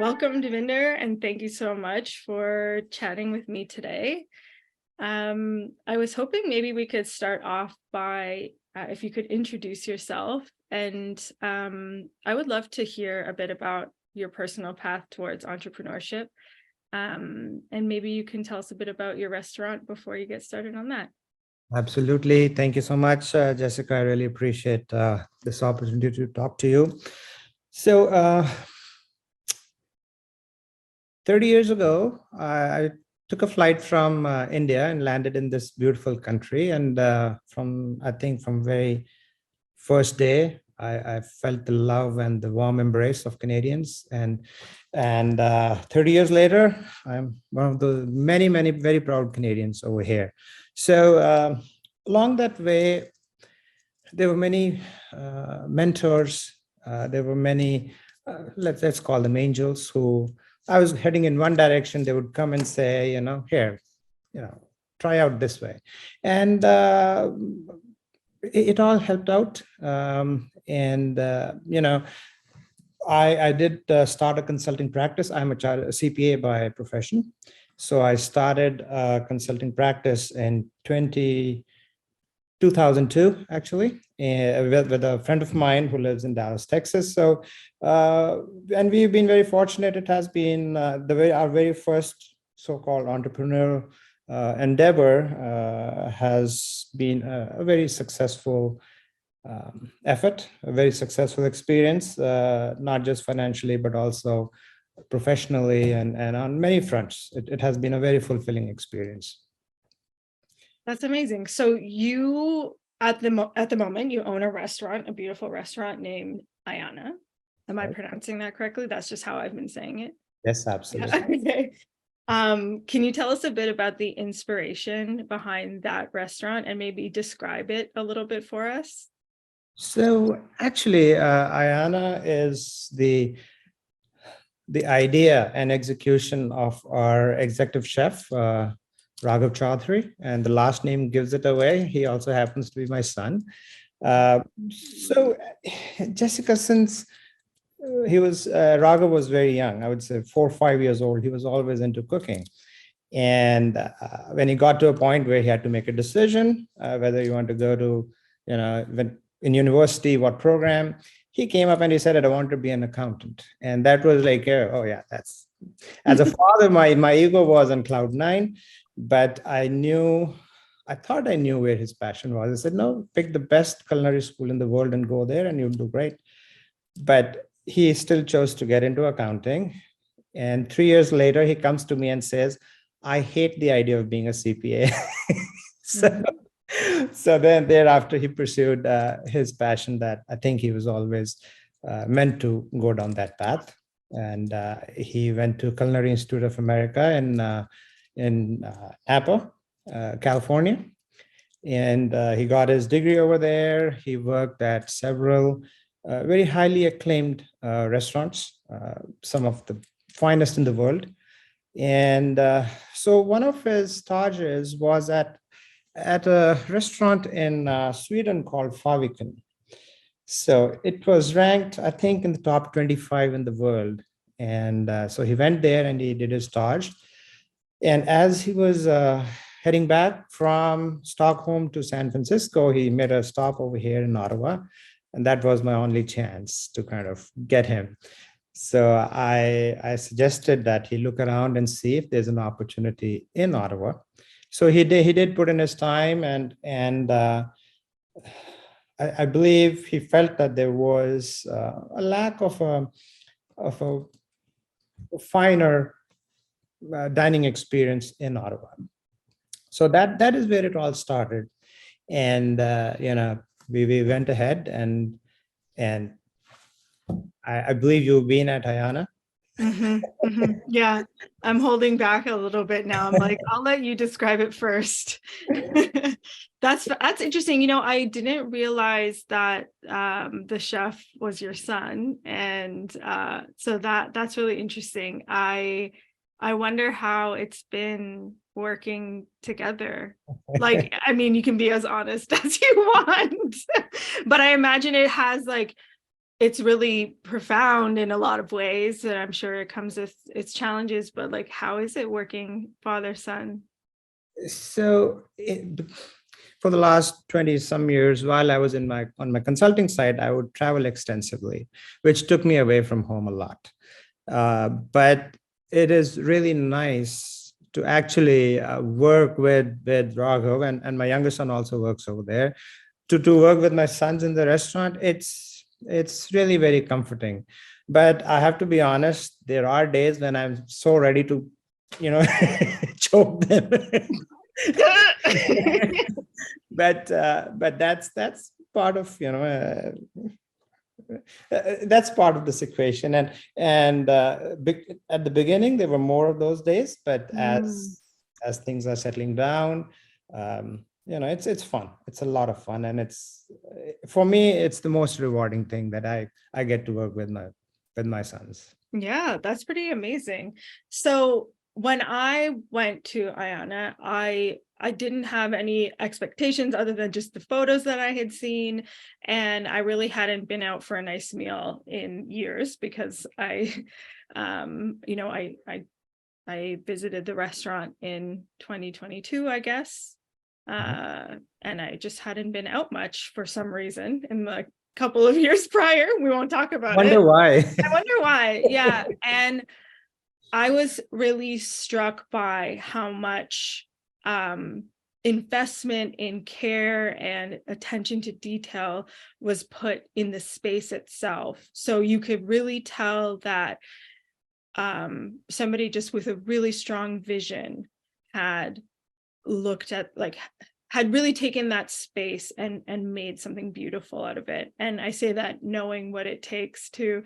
Welcome, Devinder, and thank you so much for chatting with me today. I was hoping maybe we could start off by if you could introduce yourself, and I would love to hear a bit about your personal path towards entrepreneurship. And maybe you can tell us a bit about your restaurant before you get started on that. Absolutely. Thank you so much, Jessica. I really appreciate this opportunity to talk to you. So 30 years ago, I took a flight from India and landed in this beautiful country. And from very first day, I felt the love and the warm embrace of Canadians. And 30 years later, I'm one of the many, many very proud Canadians over here. So along that way, there were many mentors. There were many, let's call them angels, who I was heading in one direction. They would come and say, here, try out this way. And it all helped out. I did start a consulting practice. I'm a CPA by profession. So I started a consulting practice in 2002, actually, with a friend of mine who lives in Dallas, Texas. So, and we've been very fortunate. It has been our very first so-called entrepreneurial endeavor has been a very successful effort, a very successful experience, not just financially, but also professionally and on many fronts. It has been a very fulfilling experience. That's amazing. So you, at the moment, you own a restaurant, a beautiful restaurant named Aiana. Am I pronouncing that correctly? That's just how I've been saying it. Yes, absolutely. Okay. Can you tell us a bit about the inspiration behind that restaurant and maybe describe it a little bit for us? So actually, Aiana is the idea and execution of our executive chef, Raghav Chaudhary, and the last name gives it away. He also happens to be my son. So Jessica, since Raghav was very young, I would say 4 or 5 years old, he was always into cooking. And when he got to a point where he had to make a decision, whether you want to go to, in university, what program, he came up and he said, I want to be an accountant. And that was like, oh yeah, that's, as a father, my ego was on cloud 9, but I thought I knew where his passion was. I said, no, pick the best culinary school in the world and go there and you'll do great. But he still chose to get into accounting. And 3 years later, he comes to me and says, I hate the idea of being a CPA. So then thereafter, he pursued his passion that I think he was always meant to go down that path. And he went to Culinary Institute of America in Napa, California. And he got his degree over there. He worked at several very highly acclaimed restaurants, some of the finest in the world. And so one of his stages was at a restaurant in Sweden called Faviken. So it was ranked, I think, in the top 25 in the world. And so he went there and he did his stage. And as he was heading back from Stockholm to San Francisco, he made a stop over here in Ottawa. And that was my only chance to kind of get him. So I suggested that he look around and see if there's an opportunity in Ottawa. So he did put in his time, and I believe he felt that there was a lack of a finer dining experience in Ottawa. So that is where it all started, and we went ahead and I believe you've been at Aiana. Yeah, I'm holding back a little bit now. I'm like, I'll let you describe it first. That's interesting. I didn't realize that the chef was your son, and so that's really interesting. I wonder how it's been working together. Like, I mean, you can be as honest as you want, but I imagine it has like it's really profound in a lot of ways, and I'm sure it comes with its challenges, but like, how is it working father son? So for the last 20 some years, while I was on my consulting side, I would travel extensively, which took me away from home a lot. But it is really nice to actually work with Raghav, and my younger son also works over there. To work with my sons in the restaurant, it's really very comforting. But I have to be honest, there are days when I'm so ready to, choke them. But that's part of, that's part of this equation. And at the beginning there were more of those days, but Mm. as things are settling down, it's fun. It's a lot of fun, and it's, for me, it's the most rewarding thing that I get to work with my sons. Yeah, that's pretty amazing. So when I went to Aiana, I didn't have any expectations other than just the photos that I had seen, and I really hadn't been out for a nice meal in years because I I visited the restaurant in 2022, I guess. And I just hadn't been out much for some reason in the couple of years prior. We won't talk about it. Wonder why. I wonder why. Yeah. And I was really struck by how much investment in care and attention to detail was put in the space itself. So you could really tell that somebody just with a really strong vision had looked at, like, had really taken that space and made something beautiful out of it. And I say that knowing what it takes to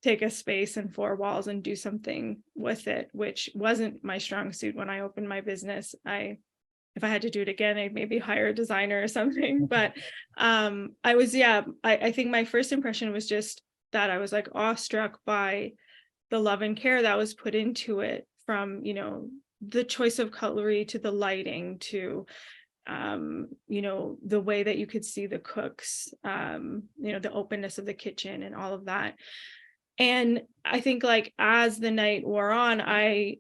take a space and four walls and do something with it, which wasn't my strong suit when I opened my business. If I had to do it again, I'd maybe hire a designer or something. But I think my first impression was just that I was like awestruck by the love and care that was put into it, from, the choice of cutlery to the lighting to the way that you could see the cooks, the openness of the kitchen and all of that. And I think, like, as the night wore on, I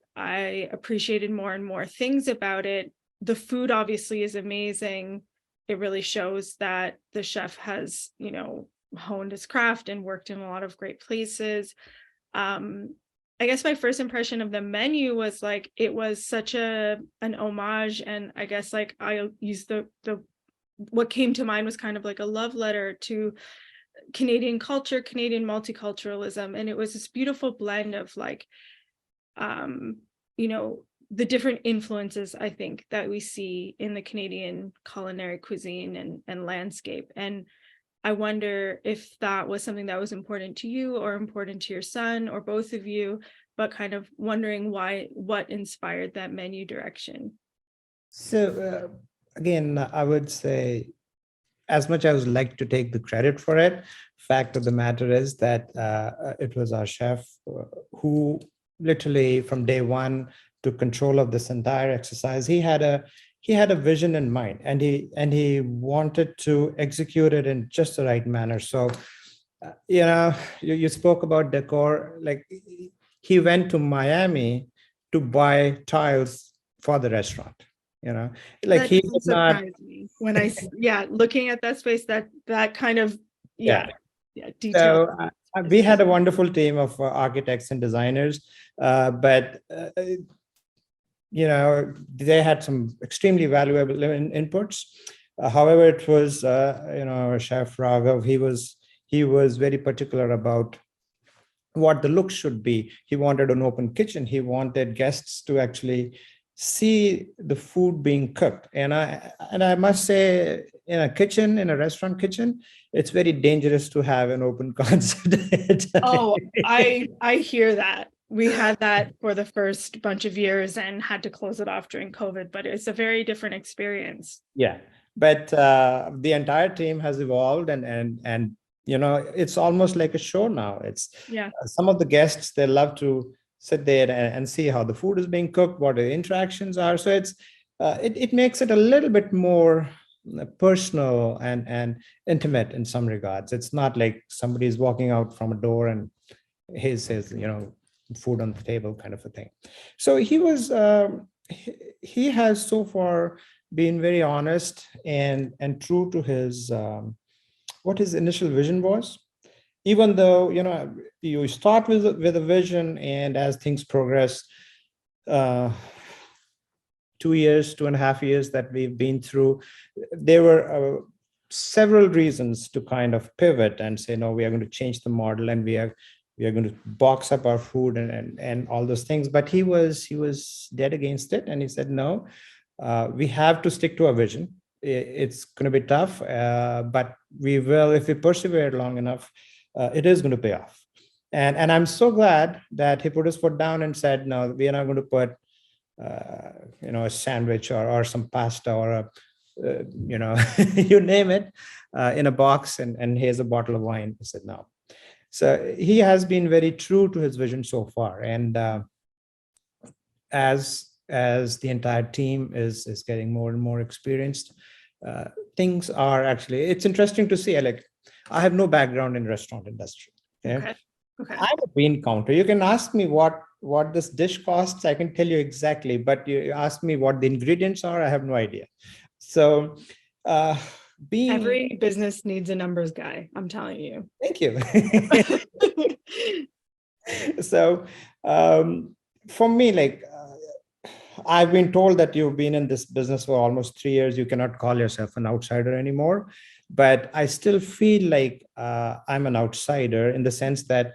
appreciated more and more things about it. The food obviously is amazing. It really shows that the chef has, honed his craft and worked in a lot of great places. I guess my first impression of the menu was like, it was such an homage, and I guess, like, I used the what came to mind was kind of like a love letter to Canadian culture, Canadian multiculturalism. And it was this beautiful blend of, like, the different influences, I think, that we see in the Canadian culinary cuisine and landscape. And I wonder if that was something that was important to you or important to your son or both of you, but kind of wondering what inspired that menu direction. So again, I would say, as much as I would like to take the credit for it, fact of the matter is that it was our chef who literally from day one took control of this entire exercise. He had a vision in mind, and he wanted to execute it in just the right manner. So you spoke about decor. Like, he went to Miami to buy tiles for the restaurant. Like, That he doesn't did not. surprise me when looking at that space, that kind of detail. So we had a wonderful team of architects and designers, but they had some extremely valuable inputs. However, it was our chef Raghav. He was very particular about what the look should be. He wanted an open kitchen. He wanted guests to actually see the food being cooked. And I must say, in a restaurant kitchen, it's very dangerous to have an open concept. Oh, I hear that. We had that for the first bunch of years and had to close it off during COVID, but it's a very different experience. Yeah, but the entire team has evolved, and it's almost like a show now. It's some of the guests, they love to sit there and see how the food is being cooked, what the interactions are. So it makes it a little bit more personal and intimate in some regards. It's not like somebody's walking out from a door and his says, food on the table kind of a thing. So he has so far been very honest and true to his what his initial vision was. Even though you start with a vision, and as things progress, 2 years, 2.5 years that we've been through, there were several reasons to kind of pivot and say, no, we are going to change the model, and we are going to box up our food and all those things. But he was dead against it, and he said, no, we have to stick to our vision. It's going to be tough, but we will, if we persevere long enough, it is going to pay off. And I'm so glad that he put his foot down and said, no, we are not going to put a sandwich or some pasta or a you name it in a box, and here's a bottle of wine. He said no. So he has been very true to his vision so far, and as the entire team is getting more and more experienced, things are actually, it's interesting to see. Like, I have no background in restaurant industry. Okay. I'm a bean counter. You can ask me what this dish costs, I can tell you exactly, but you ask me what the ingredients are, I have no idea. So every business needs a numbers guy, I'm telling you. Thank you. So for me, like, I've been told that you've been in this business for almost 3 years. You cannot call yourself an outsider anymore. But I still feel like I'm an outsider in the sense that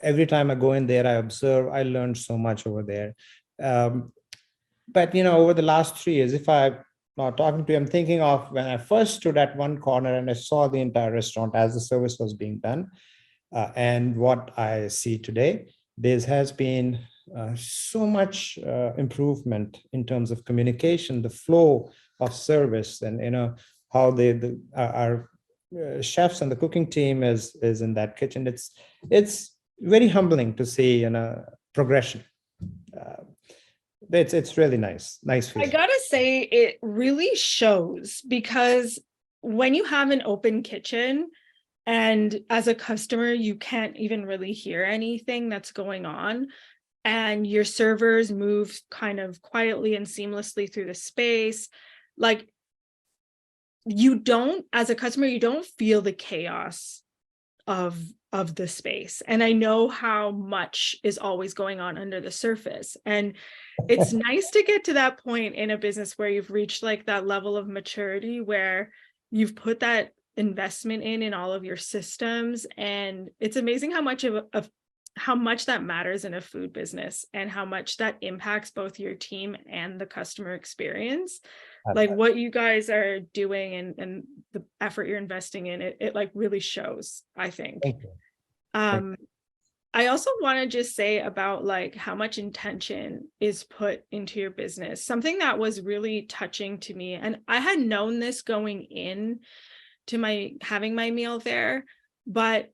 every time I go in there, I observe, I learned so much over there. But, over the last 3 years, if I'm not talking to you, I'm thinking of when I first stood at one corner and I saw the entire restaurant as the service was being done. And what I see today, there has been so much improvement in terms of communication, the flow of service, and how our chefs and the cooking team is in that kitchen. It's very humbling to see progression. It's really nice feeling. I gotta say, it really shows, because when you have an open kitchen and as a customer you can't even really hear anything that's going on, and your servers move kind of quietly and seamlessly through the space, like, you don't, as a customer, you don't feel the chaos of the space. And I know how much is always going on under the surface, and it's nice to get to that point in a business where you've reached like that level of maturity where you've put that investment in all of your systems. And it's amazing how much of how much that matters in a food business, and how much that impacts both your team and the customer experience. Like what you guys are doing and the effort you're investing in, it like really shows, I think. Thank you. I also want to just say about like how much intention is put into your business. Something that was really touching to me, and I had known this going in to having my meal there, but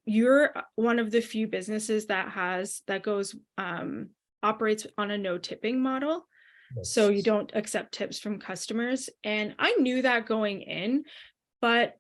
you're one of the few businesses that operates on a no tipping model. Yes. So you don't accept tips from customers. And I knew that going in, but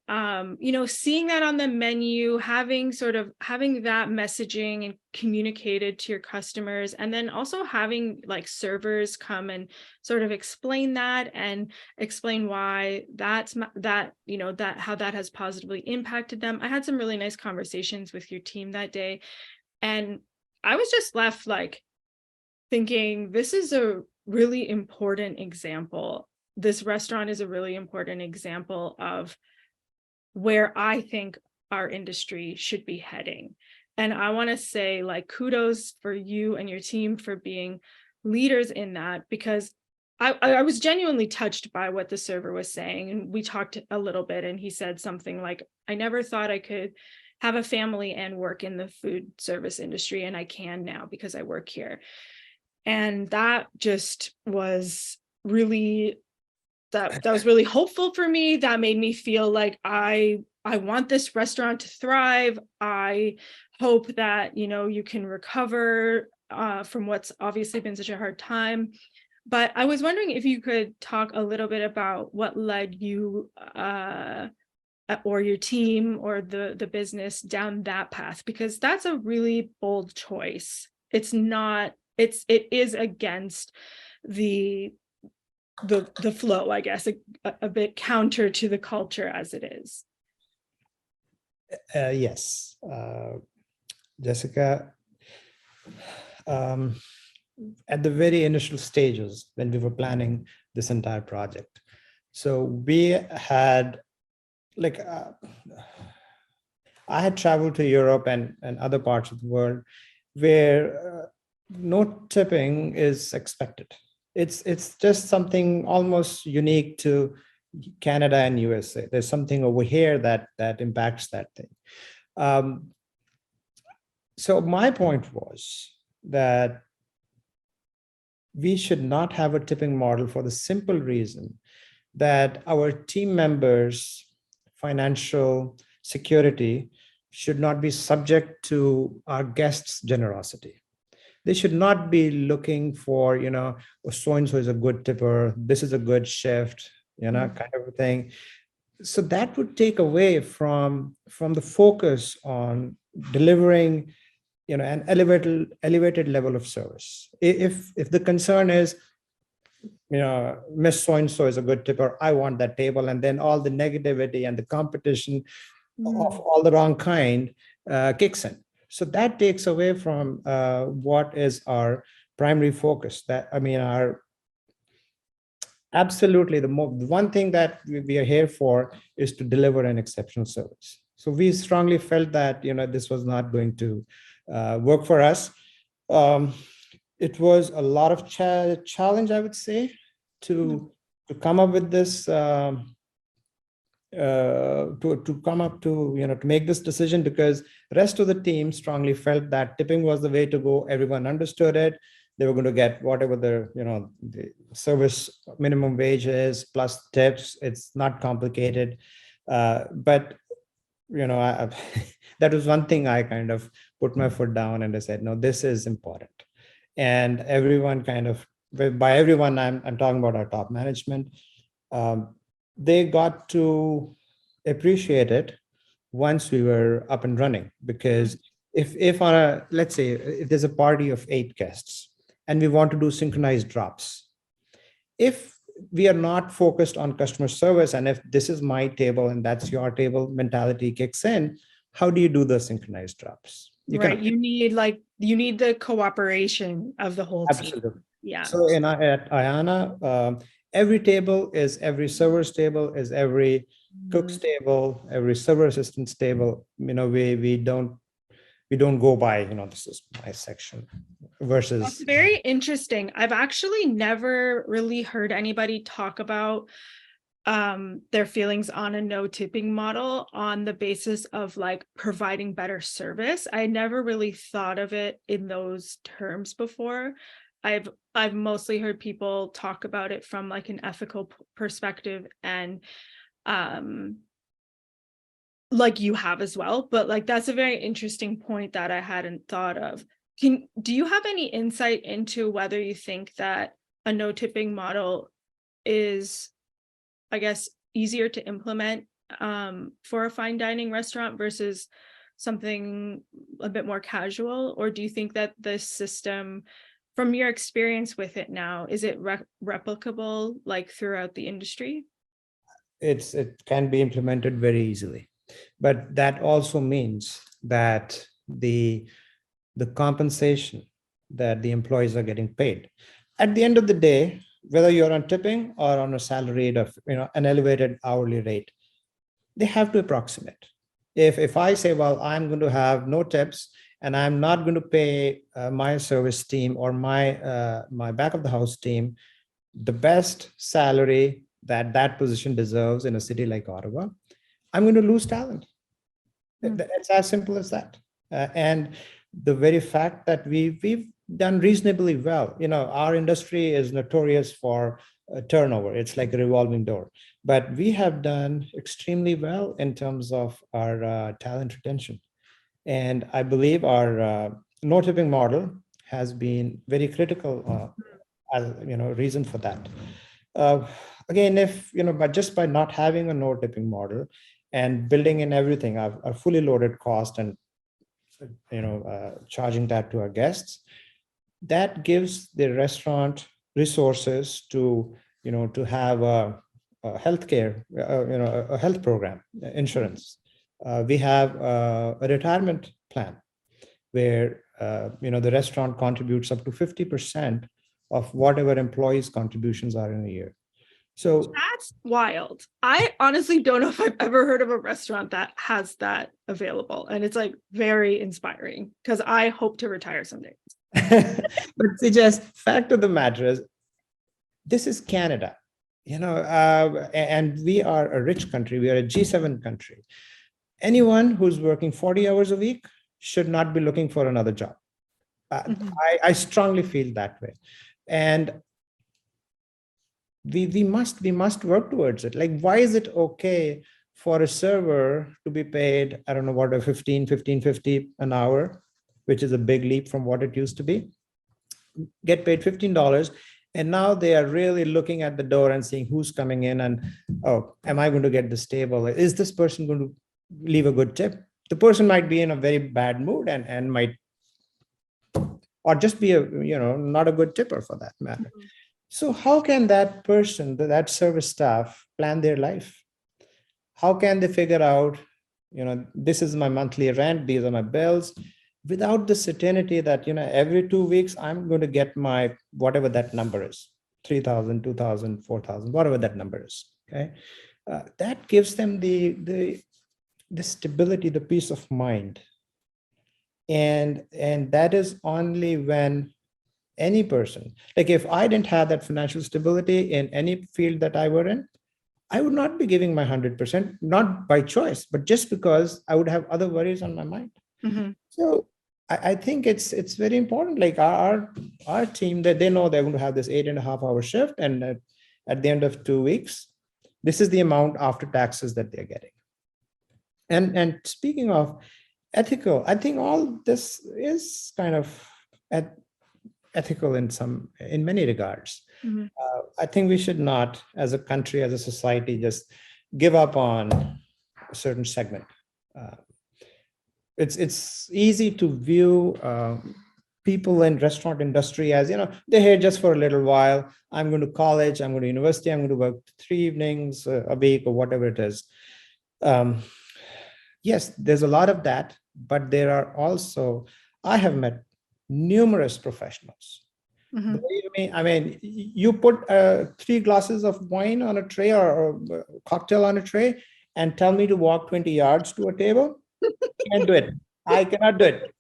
seeing that on the menu, having that messaging and communicated to your customers, and then also having like servers come and sort of explain that and explain why how that has positively impacted them. I had some really nice conversations with your team that day, and I was just left like thinking, this is a really important example. This restaurant is a really important example of where I think our industry should be heading. And I want to say like kudos for you and your team for being leaders in that, because I was genuinely touched by what the server was saying. And we talked a little bit, and he said something like, I never thought I could have a family and work in the food service industry, and I can now because I work here. And that just was really, that was really hopeful for me. That made me feel like I want this restaurant to thrive. I hope that, you can recover from what's obviously been such a hard time. But I was wondering if you could talk a little bit about what led you or your team or the business down that path, because that's a really bold choice. It's not, it is against the flow, I guess, a bit counter to the culture as it is. Yes, Jessica, at the very initial stages when we were planning this entire project, so we had like I had traveled to Europe and other parts of the world where no tipping is expected. It's just something almost unique to Canada and USA. There's something over here that impacts that thing. So my point was that we should not have a tipping model for the simple reason that our team members' financial security should not be subject to our guests' generosity. They should not be looking for, oh, so-and-so is a good tipper, this is a good shift, kind of a thing. So that would take away from the focus on delivering, an elevated level of service. If the concern is, Miss so-and-so is a good tipper, I want that table, and then all the negativity and the competition of all the wrong kind kicks in. So that takes away from what is our primary focus. Absolutely, the one thing that we are here for is to deliver an exceptional service. So we strongly felt that, this was not going to work for us. It was a lot of challenge, I would say, to come up with this, to make this decision, because the rest of the team strongly felt that tipping was the way to go. Everyone understood it. They were going to get whatever the service minimum wage is plus tips. It's not complicated, but that was one thing I kind of put my foot down and I said, no, this is important. And everyone kind of, by everyone, I'm talking about our top management. They got to appreciate it once we were up and running, because if on a, let's say, if there's a party of 8 guests and we want to do synchronized drops, if we are not focused on customer service, and if this is my table and that's your table mentality kicks in, how do you do the synchronized drops? You need the cooperation of the whole team. Absolutely. Yeah. So at Aiana, every table is every server's table, is every cook's table, every server assistant's table. We don't go by, this is my section versus. That's very interesting. I've actually never really heard anybody talk about their feelings on a no tipping model on the basis of like providing better service. I never really thought of it in those terms before. I've mostly heard people talk about it from like an ethical perspective, and like you have as well, but like that's a very interesting point that I hadn't thought of. Do you have any insight into whether you think that a no tipping model is, I guess, easier to implement for a fine dining restaurant versus something a bit more casual? Or do you think that this system, from your experience with it now, is it replicable like throughout the industry? It can be implemented very easily, but that also means that the compensation that the employees are getting paid at the end of the day, whether you're on tipping or on a salaried of an elevated hourly rate, they have to approximate. If I say, well, I'm going to have no tips and I'm not going to pay my service team or my back of the house team the best salary that position deserves in a city like Ottawa, I'm going to lose talent. It's as simple as that. And the very fact that we've done reasonably well, our industry is notorious for turnover. It's like a revolving door, but we have done extremely well in terms of our talent retention. And I believe our no tipping model has been very critical reason for that. Again, if but just by not having a no tipping model and building in everything, a fully loaded cost, and charging that to our guests, that gives the restaurant resources to to have a healthcare, a health program, insurance. We have a retirement plan where the restaurant contributes up to 50% of whatever employees' contributions are in a year. So that's wild. I honestly don't know if I've ever heard of a restaurant that has that available. And it's like very inspiring because I hope to retire someday. but see, just fact of the matter is, this is Canada, and we are a rich country. We are a G7 country. Anyone who's working 40 hours a week should not be looking for another job. I strongly feel that way. And we must work towards it. Like, why is it okay for a server to be paid, I don't know what, a 15.50 an hour, which is a big leap from what it used to be, get paid $15, and now they are really looking at the door and seeing who's coming in, and, oh, am I going to get this table? Is this person going to leave a good tip? The person might be in a very bad mood and might, or just be not a good tipper for that matter. So how can that person, that service staff, plan their life? How can they figure out, this is my monthly rent, these are my bills, without the certainty that, every 2 weeks, I'm going to get my, whatever that number is, 3,000, 2,000, 4,000, whatever that number is. Okay. That gives them the stability, the peace of mind. And that is only when any person, like if I didn't have that financial stability in any field that I were in, I would not be giving my 100%, not by choice, but just because I would have other worries on my mind. So I think it's very important. Like our team, that they know they're going to have this 8.5-hour shift, and at the end of 2 weeks, this is the amount after taxes that they're getting. And speaking of ethical, I think all this is kind of ethical in many regards. I think we should not, as a country, as a society, just give up on a certain segment. It's easy to view people in restaurant industry as, they're here just for a little while. I'm going to college, I'm going to university, I'm going to work 3 evenings a week or whatever it is. Yes, there's a lot of that, but there are also, I have met numerous professionals. Believe me, I mean, you put 3 glasses of wine on a tray or a cocktail on a tray and tell me to walk 20 yards to a table. Can't do it. I cannot do it.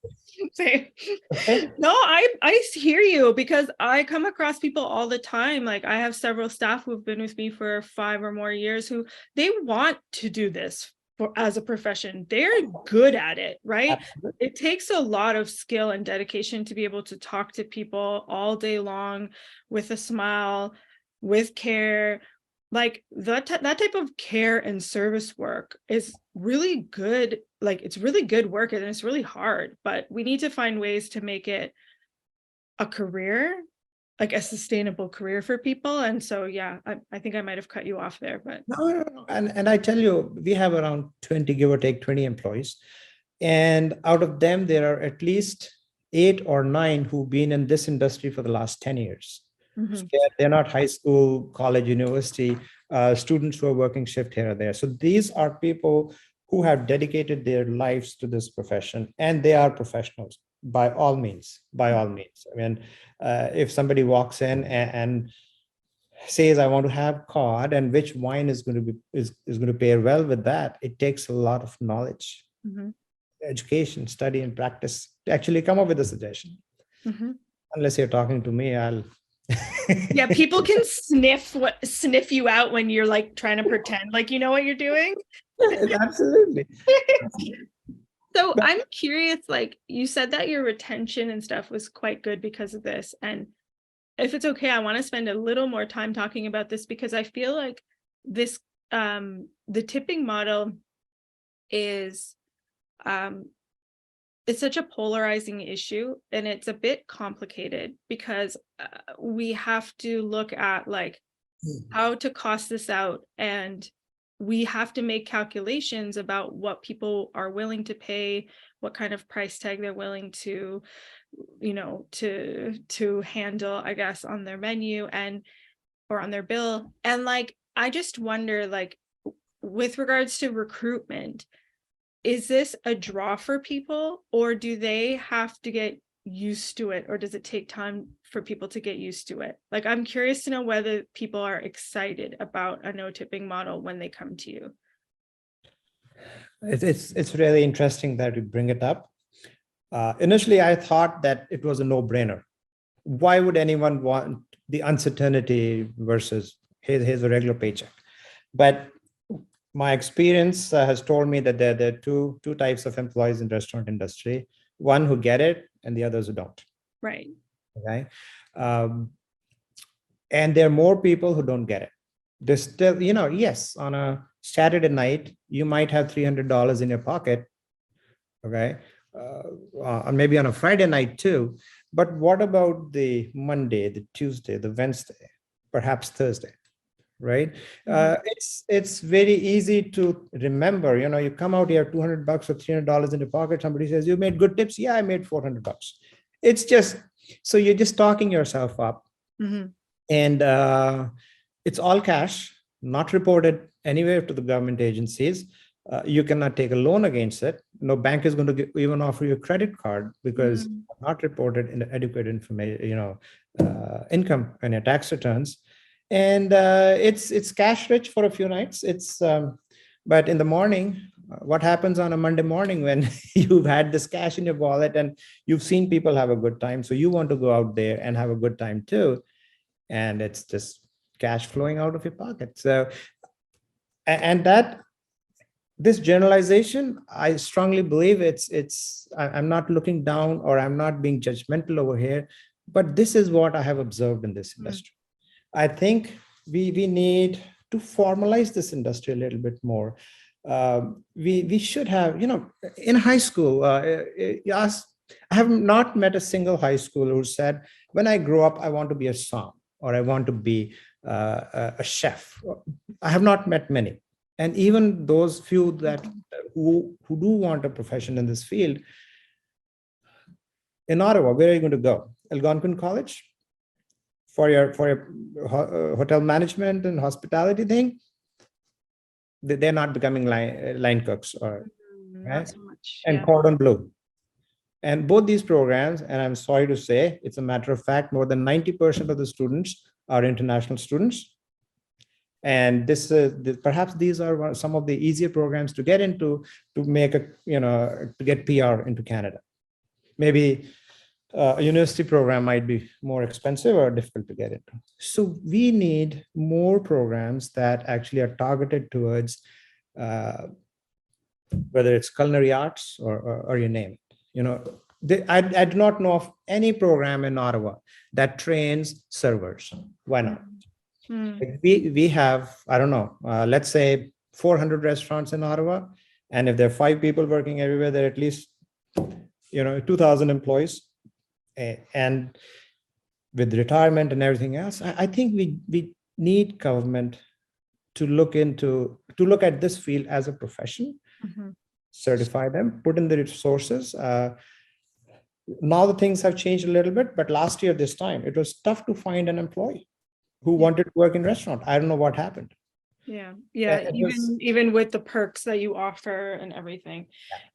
Same. Okay. No, I hear you, because I come across people all the time. Like I have several staff who've been with me for 5 or more years who they want to do this as a profession. They're good at it, right? Absolutely. It takes a lot of skill and dedication to be able to talk to people all day long with a smile, with care. Like that type of care and service work is really good. Like it's really good work, and it's really hard, but we need to find ways to make it a career, like a sustainable career for people. And so, yeah, I think I might have cut you off there, but no. And I tell you, we have around 20, give or take 20 employees. And out of them, there are at least 8 or 9 who've been in this industry for the last 10 years. So they're not high school, college, university students who are working shift here or there. So these are people who have dedicated their lives to this profession, and they are professionals by all means. I mean, if somebody walks in and says, I want to have cod, and which wine is going to pair well with that, it takes a lot of knowledge, education, study, and practice to actually come up with a suggestion. Unless you're talking to me, I'll yeah, people can sniff you out when you're like trying to pretend like you know what you're doing. Absolutely. So I'm curious, like you said that your retention and stuff was quite good because of this. And if it's okay, I want to spend a little more time talking about this, because I feel like this, the tipping model is it's such a polarizing issue, and it's a bit complicated because we have to look at like how to cost this out, and we have to make calculations about what people are willing to pay, what kind of price tag they're willing to, to handle, I guess, on their menu and or on their bill. And like I just wonder, like, with regards to recruitment, is this a draw for people, or do they have to get used to it, or does it take time for people to get used to it? Like, I'm curious to know whether people are excited about a no tipping model when they come to you. It's really interesting that you bring it up. Initially, I thought that it was a no-brainer. Why would anyone want the uncertainty versus here's a regular paycheck? But my experience has told me that there are two types of employees in restaurant industry: one who get it and the others who don't. Right. Okay. And there are more people who don't get it. There's still, yes, on a Saturday night, you might have $300 in your pocket. Okay. Or maybe on a Friday night too. But what about the Monday, the Tuesday, the Wednesday, perhaps Thursday? Right. It's very easy to remember. You come out here, $200 or $300 in your pocket. Somebody says, you made good tips. Yeah, I made $400. It's just, so you're just talking yourself up. And it's all cash, not reported anywhere to the government agencies. You cannot take a loan against it. No bank is going to even offer you a credit card because not reported in the adequate information, income in your tax returns. And it's cash rich for a few nights. But in the morning, what happens on a Monday morning when you've had this cash in your wallet and you've seen people have a good time, so you want to go out there and have a good time too, and it's just cash flowing out of your pocket. So, and that this generalization, I strongly believe I'm not looking down or I'm not being judgmental over here, but this is what I have observed in this industry. I think we need to formalize this industry a little bit more. We should have, in high school, I have not met a single high schooler who said, when I grow up, I want to be a som or I want to be a chef. I have not met many. And even those few that who do want a profession in this field, in Ottawa, where are you going to go? Algonquin College? For your hotel management and hospitality thing, they're not becoming line cooks or not so much. And cordon bleu. And both these programs, and I'm sorry to say, it's a matter of fact, more than 90% of the students are international students. And perhaps these are some of the easier programs to get into, to make to get PR into Canada. Maybe a university program might be more expensive or difficult to get into. So we need more programs that actually are targeted towards whether it's culinary arts or you name it. I do not know of any program in Ottawa that trains servers. Why not? We have, I don't know, let's say 400 restaurants in Ottawa. And if there are 5 people working everywhere, there are at least 2,000 employees. And with retirement and everything else, I think we need government to look at this field as a profession, certify them, put in the resources. Now the things have changed a little bit, but last year this time it was tough to find an employee who wanted to work in restaurant. I don't know what happened. Yeah. Even with the perks that you offer and everything.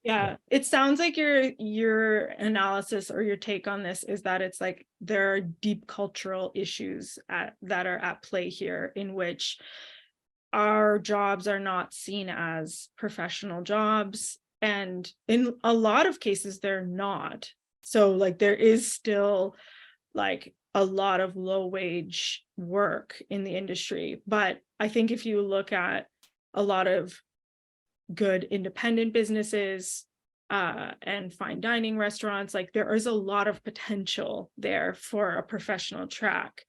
Yeah. It sounds like your analysis or your take on this is that it's like there are deep cultural issues that are at play here, in which our jobs are not seen as professional jobs, and in a lot of cases they're not. So like there is still like a lot of low wage work in the industry. But I think if you look at a lot of good independent businesses and fine dining restaurants, like there is a lot of potential there for a professional track.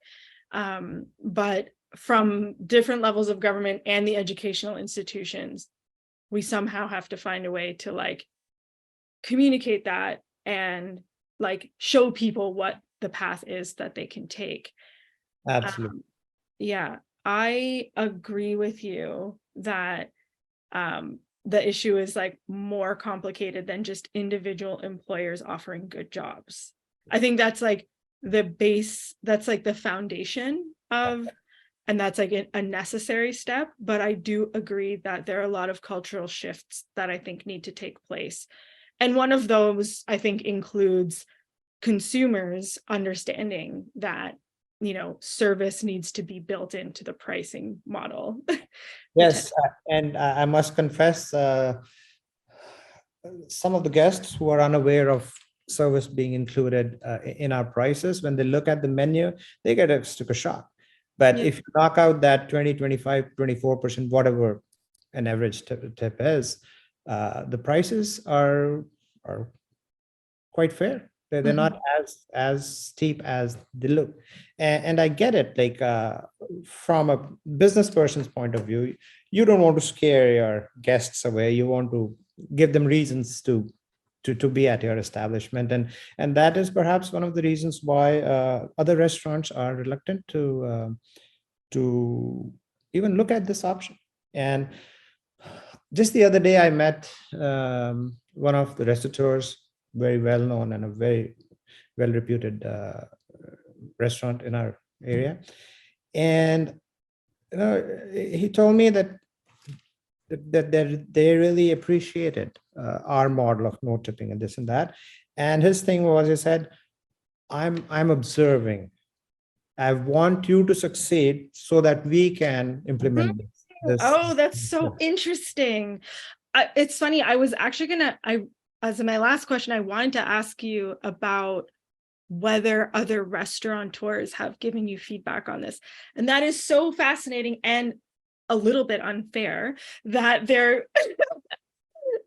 But from different levels of government and the educational institutions, we somehow have to find a way to like communicate that and like show people what the path is that they can take. Absolutely. Yeah, I agree with you that the issue is like more complicated than just individual employers offering good jobs. I think that's like the base, that's like the foundation of, and that's like a necessary step. But I do agree that there are a lot of cultural shifts that I think need to take place. And one of those, I think, includes consumers understanding that, you know, service needs to be built into the pricing model. Yes, and I must confess, some of the guests who are unaware of service being included in our prices, when they look at the menu, they get a sticker shock. But Yeah. if you knock out that 20, 25, 24%, whatever an average tip is, the prices are quite fair. They're not as steep as they look. And I get it, like from a business person's point of view, you don't want to scare your guests away. You want to give them reasons to be at your establishment. And that is perhaps one of the reasons why other restaurants are reluctant to even look at this option. And just the other day, I met one of the restaurateurs, very well known and a very well reputed restaurant in our area. And you know, he told me that they really appreciated our model of no tipping and this and that. And his thing was, he said, I'm observing. I want you to succeed so that we can implement this. Oh, that's so interesting. It's funny. I was actually as my last question, I wanted to ask you about whether other restaurateurs have given you feedback on this. And that is so fascinating and a little bit unfair that they're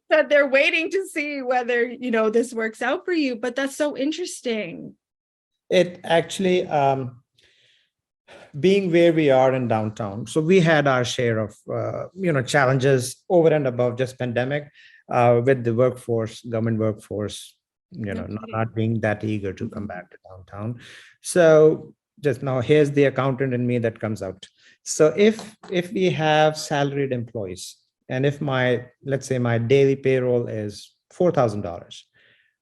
that they're waiting to see whether, you know, this works out for you. But that's so interesting. It actually, being where we are in downtown, so we had our share of challenges over and above just pandemic, with the workforce, government workforce, not being that eager to come back to downtown. So just now, here's the accountant in me that comes out. So if we have salaried employees, and if let's say my daily payroll is $4,000,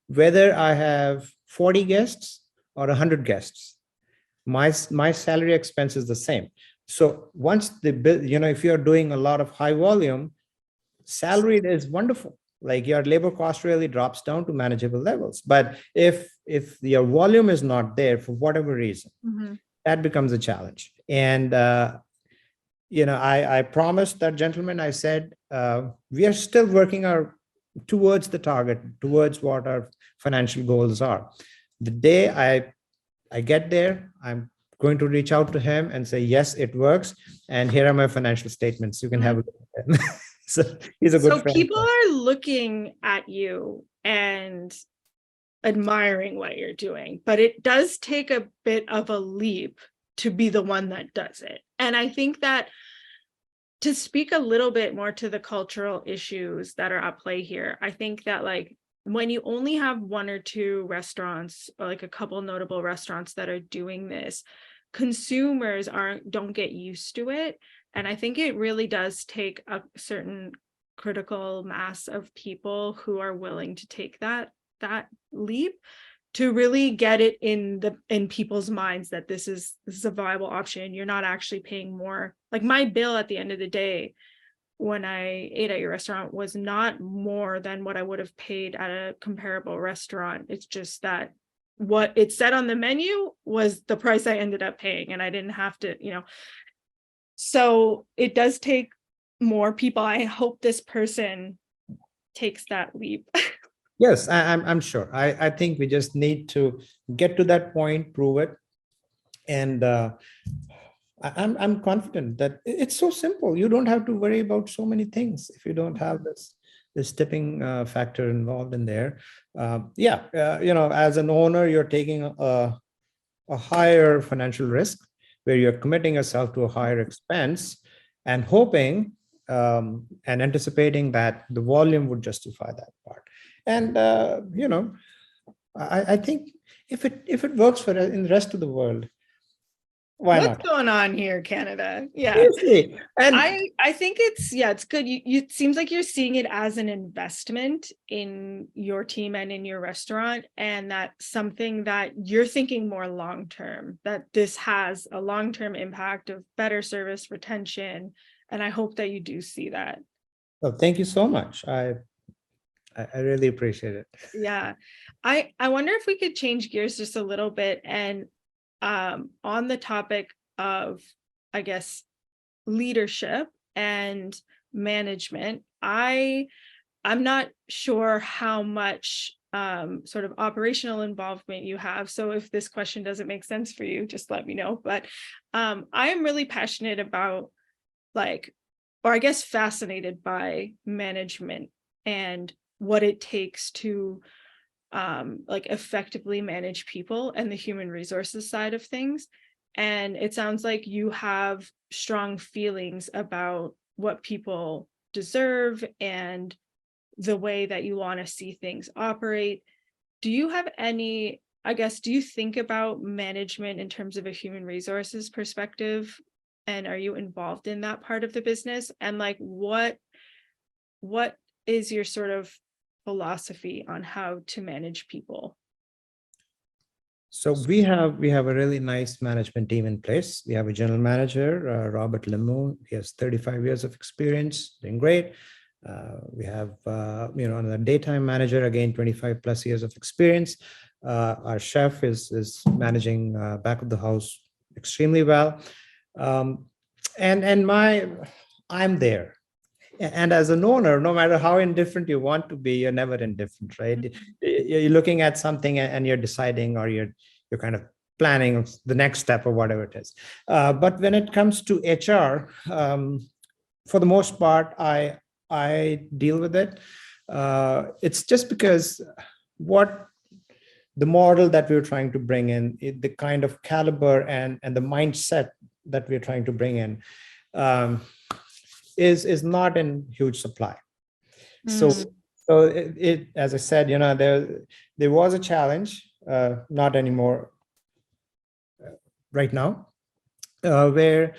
whether I have 40 guests or 100 guests, my salary expense is the same. So once the bill, if you're doing a lot of high volume, salaried is wonderful. Like your labor cost really drops down to manageable levels. But if your volume is not there for whatever reason, that becomes a challenge. And I promised that gentleman, I said, we are still working towards the target, towards what our financial goals are. The day I get there, I'm going to reach out to him and say, yes, it works. And here are my financial statements. You can have a look at them. So he's a good friend. So people are looking at you and admiring what you're doing, but it does take a bit of a leap to be the one that does it. And I think that to speak a little bit more to the cultural issues that are at play here, I think that like when you only have one or two restaurants or like a couple notable restaurants that are doing this, consumers don't get used to it. And I think it really does take a certain critical mass of people who are willing to take that leap to really get it in people's minds that this is a viable option. You're not actually paying more. Like my bill at the end of the day when I ate at your restaurant was not more than what I would have paid at a comparable restaurant. It's just that what it said on the menu was the price I ended up paying, and I didn't have to, so it does take more people. I hope this person takes that leap. Yes, I'm sure. I think we just need to get to that point, prove it. And I'm confident that it's so simple. You don't have to worry about so many things if you don't have this tipping factor involved in there. As an owner, you're taking a higher financial risk where you're committing yourself to a higher expense and hoping and anticipating that the volume would justify that part. And I think if it works for in the rest of the world, why What's not? going on here, Canada? Yeah. Seriously. And I think it's good. It seems like you're seeing it as an investment in your team and in your restaurant, and that's something that you're thinking more long term, that this has a long-term impact of better service retention. And I hope that you do see that. well, thank you so much. I really appreciate it. Yeah. I wonder if we could change gears just a little bit, and on the topic of, I guess, leadership and management. I'm not sure how much sort of operational involvement you have. So if this question doesn't make sense for you, just let me know. But I am really passionate about, like, or I guess fascinated by management and what it takes to like effectively manage people and the human resources side of things. And it sounds like you have strong feelings about what people deserve and the way that you want to see things operate. Do you have any, I guess, do you think about management in terms of a human resources perspective? And are you involved in that part of the business? And like, what is your sort of philosophy on how to manage people? So we have a really nice management team in place. We have a general manager, Robert Lemu. He has 35 years of experience, doing great. We have another daytime manager, again 25 plus years of experience. Our chef is managing back of the house extremely well, and I'm there. And as an owner, no matter how indifferent you want to be, you're never indifferent, right? You're looking at something and you're deciding, or you're kind of planning the next step or whatever it is. But when it comes to HR, for the most part, I deal with it. It's just because what the model that we're trying to bring in, the kind of caliber and the mindset that we're trying to bring in, is not in huge supply. So it as I said, there was a challenge, not anymore right now, where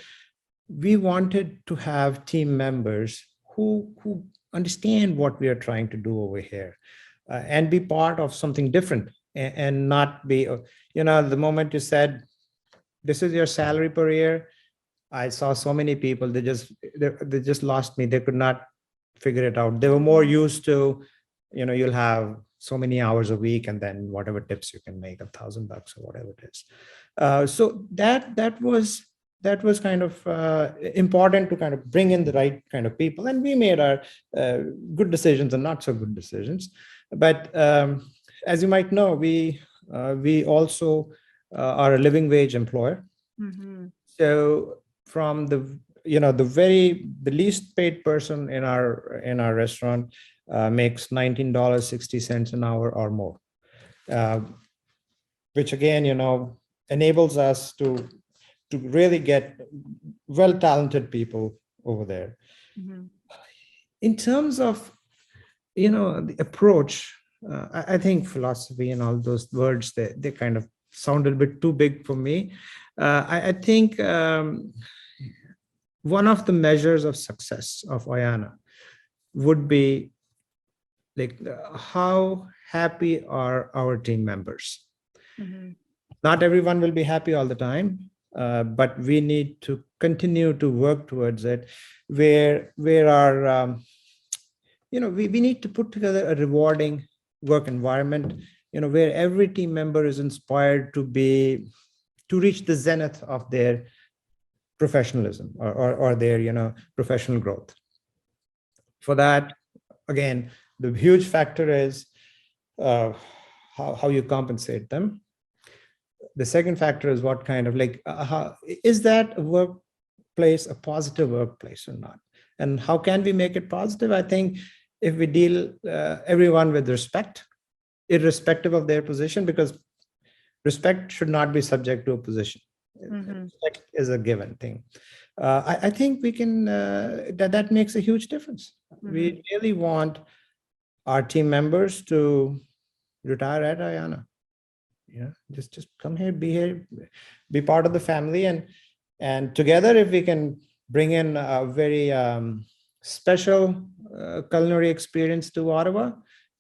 we wanted to have team members who understand what we are trying to do over here, and be part of something different, and not be, the moment you said, this is your salary per year, I saw so many people, they just lost me. They could not figure it out. They were more used to, you'll have so many hours a week, and then whatever tips you can make, $1,000 or whatever it is. So that was kind of important to kind of bring in the right kind of people. And we made our good decisions and not so good decisions. But as you might know, we also are a living wage employer. Mm-hmm. So from the least paid person in our restaurant makes $19.60 an hour or more, which again enables us to really get well talented people over there. Mm-hmm. In terms of the approach, I think philosophy and all those words, they kind of sound a bit too big for me. I think one of the measures of success of Aiana would be like, how happy are our team members? Mm-hmm. Not everyone will be happy all the time, but we need to continue to work towards it, where our we need to put together a rewarding work environment, where every team member is inspired to reach the zenith of their professionalism, or their professional growth. For that, again, the huge factor is how you compensate them. The second factor is what kind of is that a workplace a positive workplace or not, and how can we make it positive? I think if we deal everyone with respect, irrespective of their position, because respect should not be subject to a position. Mm-hmm. Respect is a given thing. I think we can that makes a huge difference. Mm-hmm. We really want our team members to retire at Aiana. Yeah, just come here, be part of the family, and together, if we can bring in a very special culinary experience to Ottawa,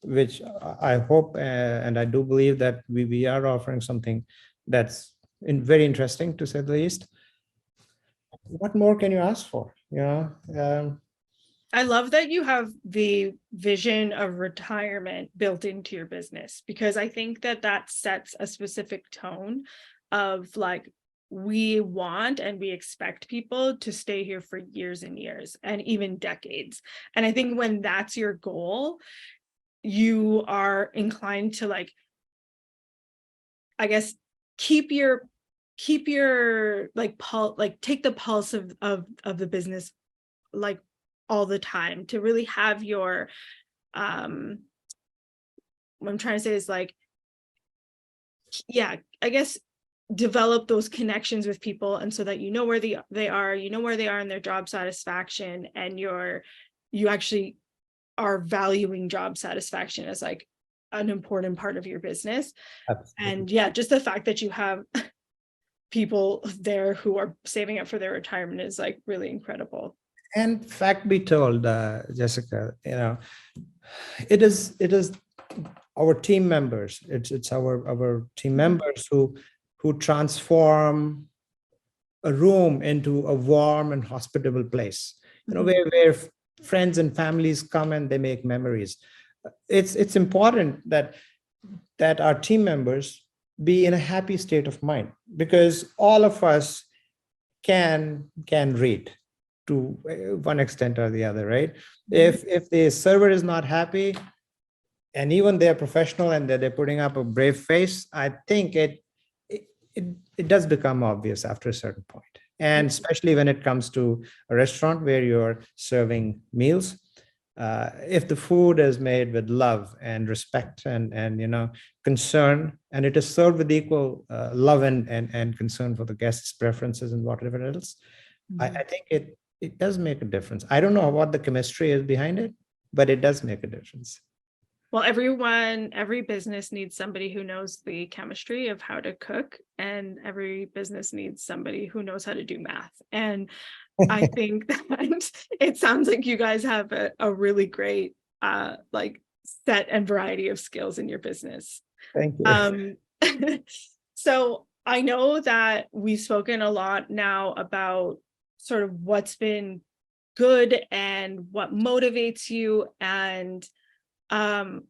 which I hope and I do believe that we are offering something that's very interesting, to say the least. What more can you ask for? I love that you have the vision of retirement built into your business, because I think that that sets a specific tone of like, we want and we expect people to stay here for years and years and even decades. And I think when that's your goal, you are inclined to, like, I guess, keep your like take the pulse of the business, like, all the time, to really have your what I'm trying to say is, like, yeah, I guess, develop those connections with people, and so that you know where they are, you know where they are in their job satisfaction, and you actually are valuing job satisfaction as like an important part of your business. Absolutely. And yeah, just the fact that you have people there who are saving up for their retirement is like really incredible. And fact be told, Jessica, it is our team members. It's our team members who transform a room into a warm and hospitable place. Where friends and families come and they make memories. It's important that our team members be in a happy state of mind, because all of us can read to one extent or the other, right? If the server is not happy, and even they're professional and they're putting up a brave face, I think it does become obvious after a certain point. And especially when it comes to a restaurant where you're serving meals, if the food is made with love and respect and concern, and it is served with equal love and concern for the guests' preferences and whatever else, I think it does make a difference. I don't know what the chemistry is behind it, but it does make a difference. Well, every business needs somebody who knows the chemistry of how to cook, and every business needs somebody who knows how to do math. And I think that it sounds like you guys have a really great like set and variety of skills in your business. Thank you. So I know that we've spoken a lot now about sort of what's been good and what motivates you, and I'm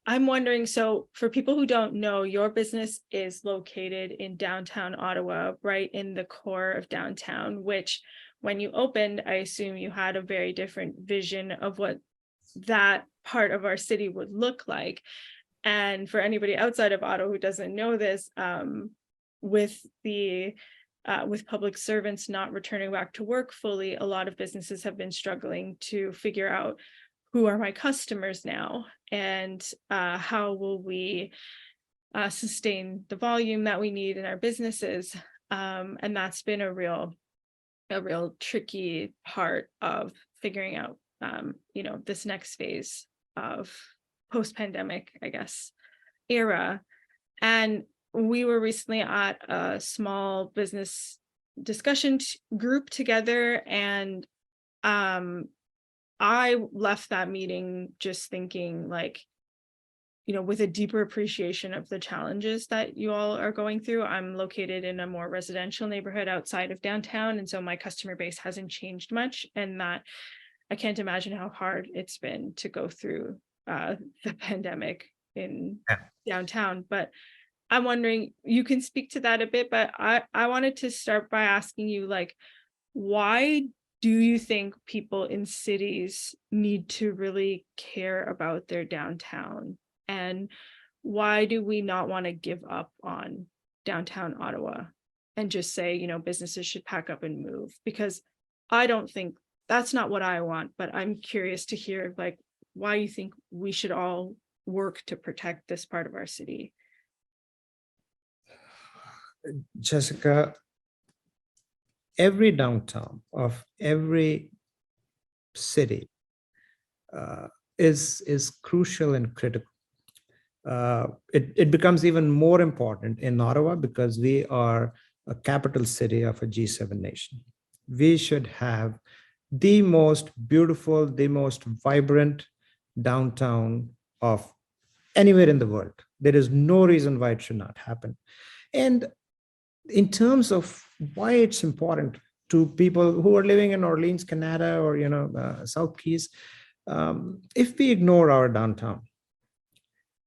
wondering, so for people who don't know, your business is located in downtown Ottawa, right in the core of downtown, which when you opened, I assume you had a very different vision of what that part of our city would look like. And for anybody outside of Ottawa who doesn't know this, with public servants not returning back to work fully, a lot of businesses have been struggling to figure out, who are my customers now, and how will we sustain the volume that we need in our businesses? And that's been a real tricky part of figuring out, this next phase of post-pandemic, I guess, era. And we were recently at a small business discussion group together, and I left that meeting just thinking, like, with a deeper appreciation of the challenges that you all are going through. I'm located in a more residential neighborhood outside of downtown, and so my customer base hasn't changed much, and that I can't imagine how hard it's been to go through the pandemic in downtown. But I'm wondering, you can speak to that a bit, but I wanted to start by asking you, like, why do you think people in cities need to really care about their downtown? And why do we not want to give up on downtown Ottawa and just say, businesses should pack up and move? Because I don't think that's not what I want, but I'm curious to hear, like, why you think we should all work to protect this part of our city. Jessica, every downtown of every city is crucial and critical. It becomes even more important in Ottawa because we are a capital city of a G7 nation. We should have the most beautiful, the most vibrant downtown of anywhere in the world. There is no reason why it should not happen. And in terms of why it's important to people who are living in Orleans, Canada, or South Keys, if we ignore our downtown,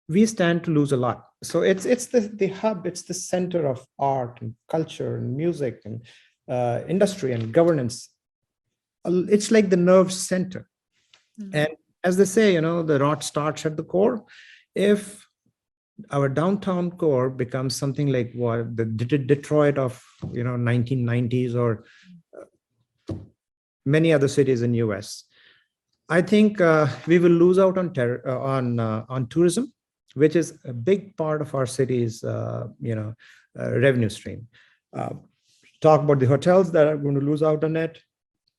we stand to lose a lot. So it's the hub, it's the center of art and culture and music and industry and governance. It's like the nerve center. Mm-hmm. And as they say, the rot starts at the core. If our downtown core becomes something like what the Detroit of 1990s or many other cities in US, I think we will lose out on tourism, which is a big part of our city's revenue stream. Talk about the hotels that are going to lose out on it.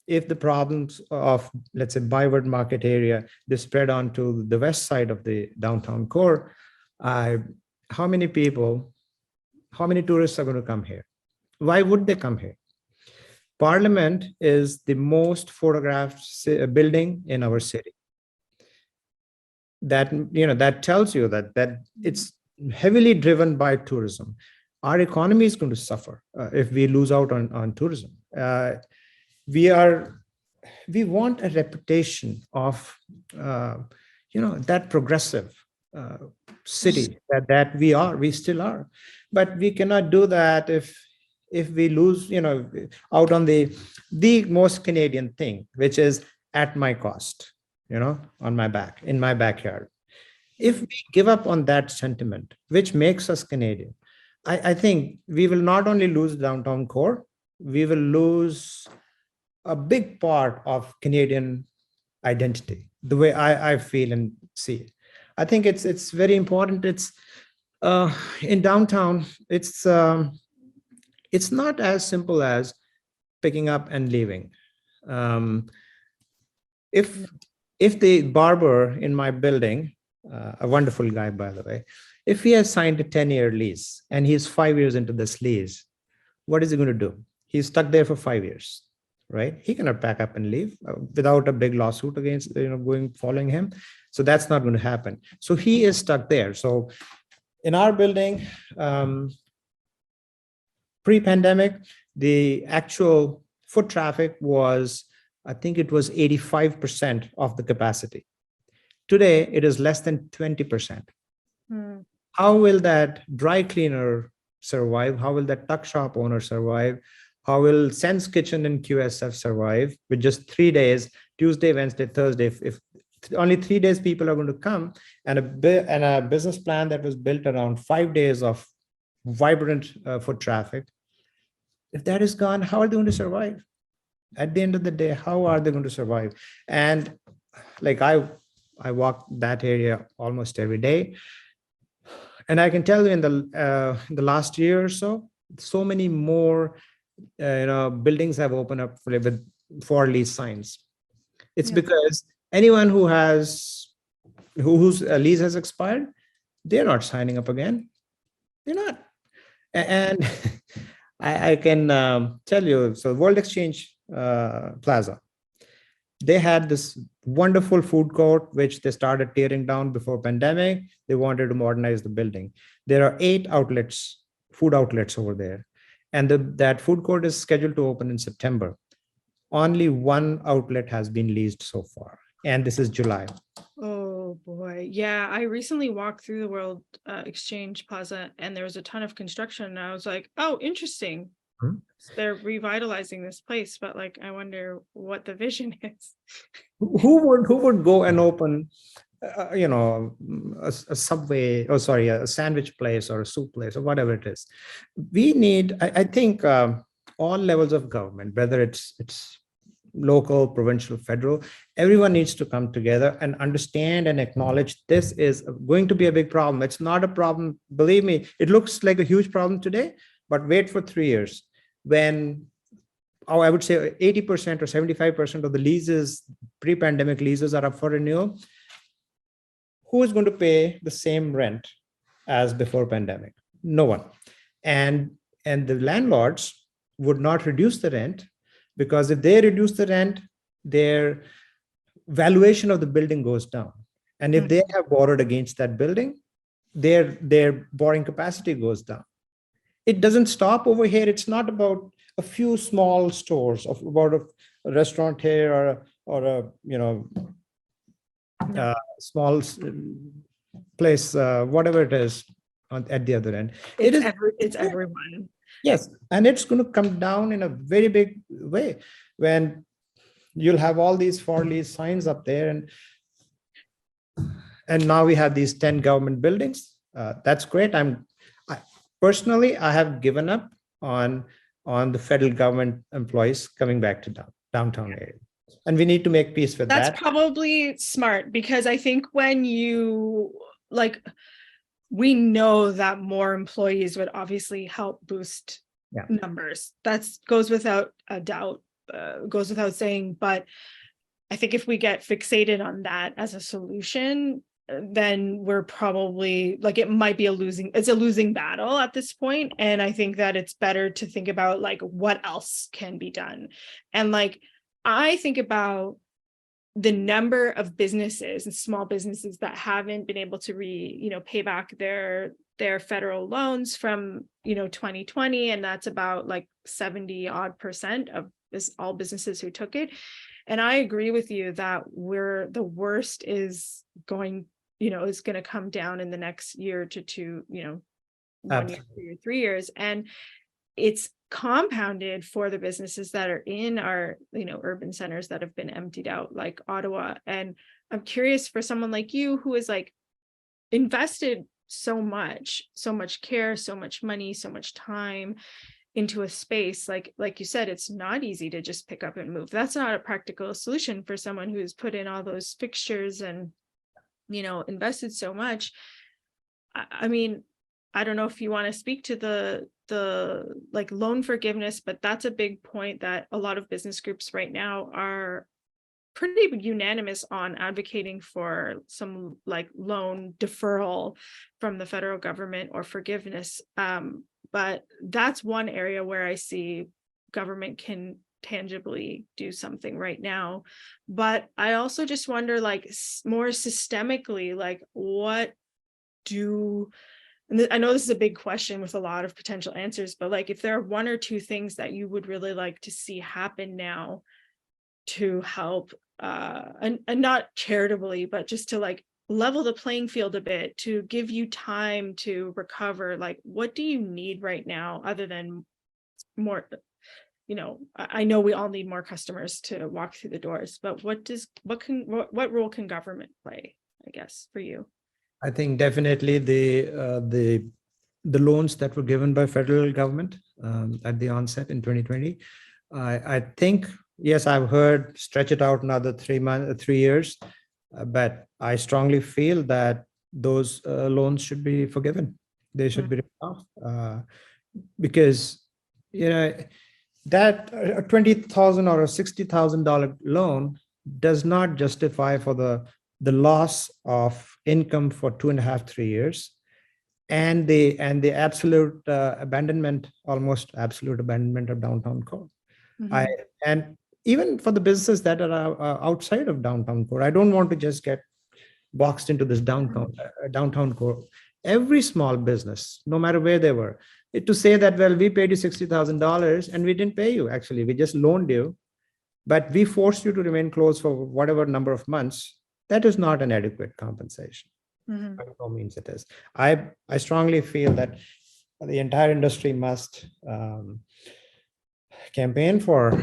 If the problems of, let's say, Byward Market area, they spread onto the west side of the downtown core, how many tourists are going to come here? Why would they come here? Parliament is the most photographed building in our city. That tells you that it's heavily driven by tourism. Our economy is going to suffer if we lose out on tourism. We want a reputation of that progressive city that we still are, but we cannot do that if we lose out on the most Canadian thing, which is at my cost, on my back, in my backyard. If we give up on that sentiment, which makes us Canadian, I think we will not only lose downtown core, we will lose a big part of Canadian identity, the way I feel and see it. I think it's very important. It's in downtown, it's not as simple as picking up and leaving. If the barber in my building, a wonderful guy, by the way, if he has signed a 10-year lease and he's 5 years into this lease, what is he going to do? He's stuck there for 5 years, right? He cannot pack up and leave without a big lawsuit against, following him. So that's not going to happen. So he is stuck there. So in our building, pre-pandemic, the actual foot traffic was, I think it was 85% of the capacity. Today, it is less than 20%. How will that dry cleaner survive? How will that tuck shop owner survive? How will Sense Kitchen and QSF survive with just 3 days, Tuesday, Wednesday, Thursday? If only 3 days people are going to come, and a business plan that was built around 5 days of vibrant foot traffic, if that is gone, how are they going to survive? At the end of the day, how are they going to survive? And like I walk that area almost every day, and I can tell you in the last year or so, so many more buildings have opened up with for lease signs. It's because anyone whose lease has expired, they're not signing up again. They're not. And I can tell you, so World Exchange Plaza, they had this wonderful food court, which they started tearing down before pandemic. They wanted to modernize the building. There are 8 outlets, food outlets over there. And that food court is scheduled to open in September. Only 1 outlet has been leased so far. And this is July. Oh boy. Yeah. I recently walked through the World Exchange Plaza, and there was a ton of construction. And I was like, oh, interesting. They're revitalizing this place, but like, I wonder what the vision is. Who would go and open, a Subway, a sandwich place or a soup place or whatever it is? We need, I think, all levels of government, whether it's local, provincial, federal, everyone needs to come together and understand and acknowledge this is going to be a big problem. It's not a problem, believe me. It looks like a huge problem today, but wait for 3 years when, I would say 80% or 75% of the leases, pre-pandemic leases, are up for renewal. who is going to pay the same rent as before pandemic? No one. And the landlords would not reduce the rent, because if they reduce the rent, their valuation of the building goes down. And if they have borrowed against that building, their borrowing capacity goes down. It doesn't stop over here. It's not about a few small stores, of about a restaurant here or a small place, whatever it is at the other end. It's everyone. Yes, and it's going to come down in a very big way when you'll have all these for lease signs up there, and now we have these 10 government buildings. That's great. Personally, I have given up on the federal government employees coming back to downtown area, and we need to make peace with that. That's probably smart, because I think when we know that more employees would obviously help boost numbers. That goes without a doubt, goes without saying. But I think if we get fixated on that as a solution, then we're probably it might be a losing battle at this point. And I think that it's better to think about what else can be done. And I think about the number of businesses and small businesses that haven't been able to pay back their federal loans from 2020, and that's about 70% of all businesses who took it. And I agree with you that the worst is going to come down in the next year to two, 1 year, 2 years, 3 years, and it's compounded for the businesses that are in our urban centers that have been emptied out, like Ottawa. And I'm curious, for someone like you who is invested so much care, so much money, so much time into a space, like you said, it's not easy to just pick up and move. That's not a practical solution for someone who's put in all those fixtures and invested so much. I mean, I don't know if you want to speak to the loan forgiveness, but that's a big point that a lot of business groups right now are pretty unanimous on advocating for some loan deferral from the federal government or forgiveness. But that's one area where I see government can tangibly do something right now. But I also just wonder, more systemically, and I know this is a big question with a lot of potential answers, but if there are one or two things that you would really like to see happen now to help, and not charitably, but just to level the playing field a bit, to give you time to recover, what do you need right now other than more? I know we all need more customers to walk through the doors, but what role can government play, I guess, for you? I think definitely the loans that were given by federal government at the onset in 2020. I think, yes, I've heard stretch it out another 3 years, but I strongly feel that those loans should be forgiven. They should be written off, because that a $20,000 or a $60,000 loan does not justify for the loss of income for 2.5, 3 years, and the absolute abandonment, almost absolute abandonment of downtown core. And even for the businesses that are outside of downtown core, I don't want to just get boxed into this downtown core. Every small business, no matter where they were, to say that, well, we paid you $60,000 and we didn't pay you. Actually, we just loaned you, but we forced you to remain closed for whatever number of months. That is not an adequate compensation. By no means it is. I strongly feel that the entire industry must campaign for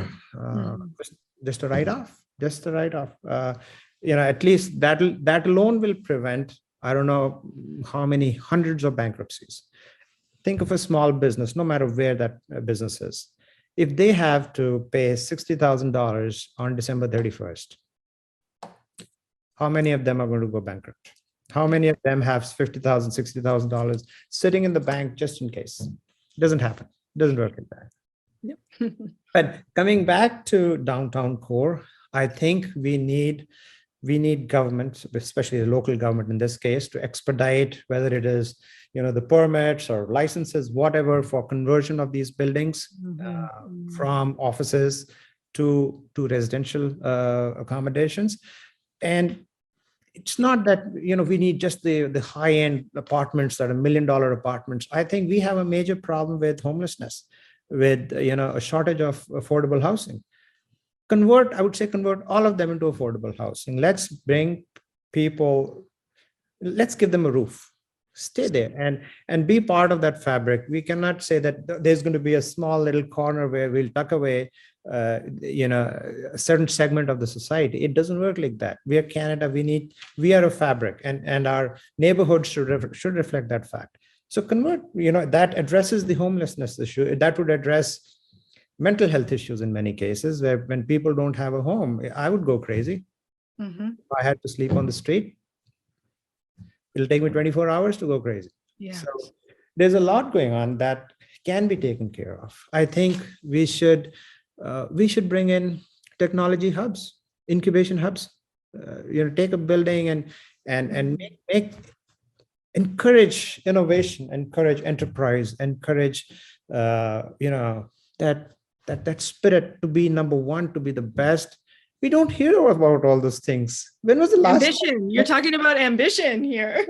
just a write-off, at least that alone will prevent, I don't know how many hundreds of bankruptcies. Think of a small business, no matter where that business is. If they have to pay $60,000 on December 31st, how many of them are going to go bankrupt? How many of them have $50,000, $60,000 sitting in the bank just in case? It doesn't happen. It doesn't work like that. Yep. But coming back to downtown core, I think we need we need government, especially the local government in this case, to expedite whether it is, the permits or licenses, whatever, for conversion of these buildings from offices to residential accommodations. And it's not that we need just the high-end apartments that are $1 million apartments. I think we have a major problem with homelessness, with a shortage of affordable housing. I would say convert all of them into affordable housing. Let's bring people, let's give them a roof, stay there and be part of that fabric. We cannot say that there's going to be a small little corner where we'll tuck away a certain segment of the society. It doesn't work like that. We are Canada. We are a fabric, and our neighborhoods should reflect that fact. So convert, that addresses the homelessness issue. That would address mental health issues in many cases, where when people don't have a home, I would go crazy. If I had to sleep on the street, it'll take me 24 hours to go crazy. Yeah. So there's a lot going on that can be taken care of. I think we should bring in technology hubs, incubation hubs. Take a building and encourage innovation, encourage enterprise, encourage that spirit to be number one, to be the best. We don't hear about all those things. When was the last ambition? You're talking about ambition here.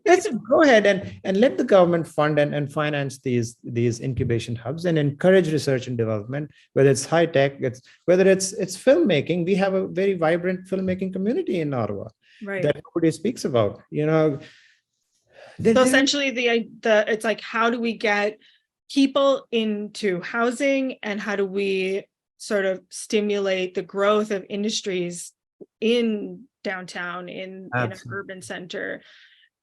Let's go ahead and let the government fund and finance these incubation hubs and encourage research and development, whether it's high tech, whether it's filmmaking. We have a very vibrant filmmaking community in Ottawa, right, that nobody speaks about. So essentially it's like, how do we get people into housing, and how do we sort of stimulate the growth of industries in downtown, in an urban center?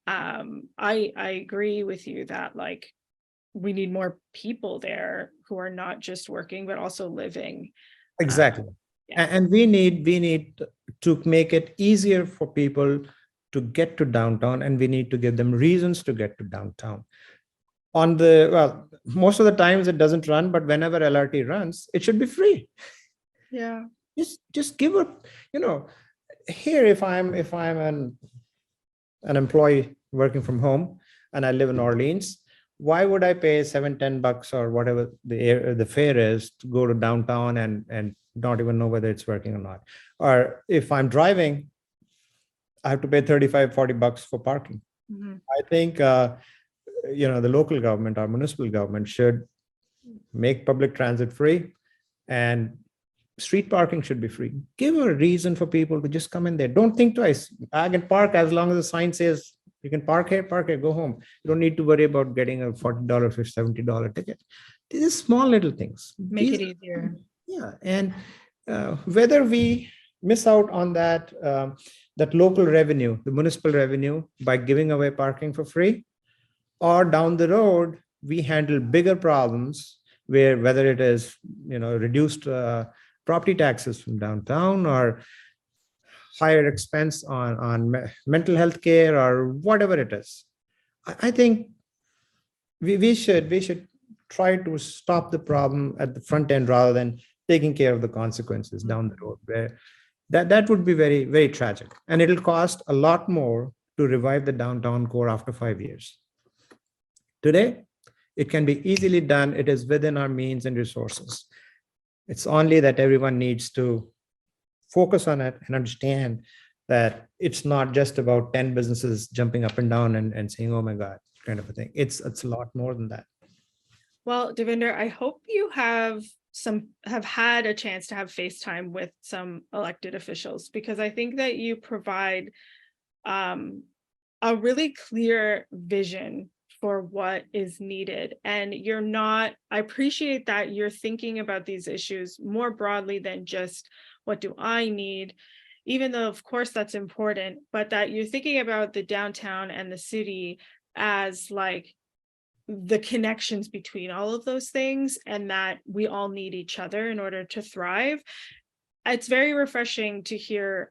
I agree with you that, like, we need more people there who are not just working but also living. Exactly. And we need to make it easier for people to get to downtown, and we need to give them reasons to get to downtown. Most of the times it doesn't run, but whenever LRT runs, it should be free. Yeah. Just give up, here, if I'm an employee working from home and I live in Orleans, why would I pay $7-10 or whatever the fare is to go to downtown and not even know whether it's working or not? Or if I'm driving, I have to pay $35-40 for parking. I think the local government, our municipal government, should make public transit free, and street parking should be free. Give a reason for people to just come in there. Don't think twice. I can park as long as the sign says you can park here, go home. You don't need to worry about getting a $40 or $70 ticket. These are small little things. Make it easier. Yeah. And whether we miss out on that local revenue, the municipal revenue, by giving away parking for free, or down the road, we handle bigger problems where, whether it is, reduced property taxes from downtown, or higher expense on mental health care, or whatever it is. I think we should try to stop the problem at the front end rather than taking care of the consequences down the road, where that would be very, very tragic. And it'll cost a lot more to revive the downtown core after 5 years. Today, it can be easily done. It is within our means and resources. It's only that everyone needs to focus on it and understand that it's not just about 10 businesses jumping up and down and saying, oh my God, kind of a thing. It's a lot more than that. Well, Devinder, I hope you have had a chance to have FaceTime with some elected officials, because I think that you provide a really clear vision for what is needed. And I appreciate that you're thinking about these issues more broadly than just, what do I need? Even though, of course, that's important, but that you're thinking about the downtown and the city as like the connections between all of those things, and that we all need each other in order to thrive. It's very refreshing to hear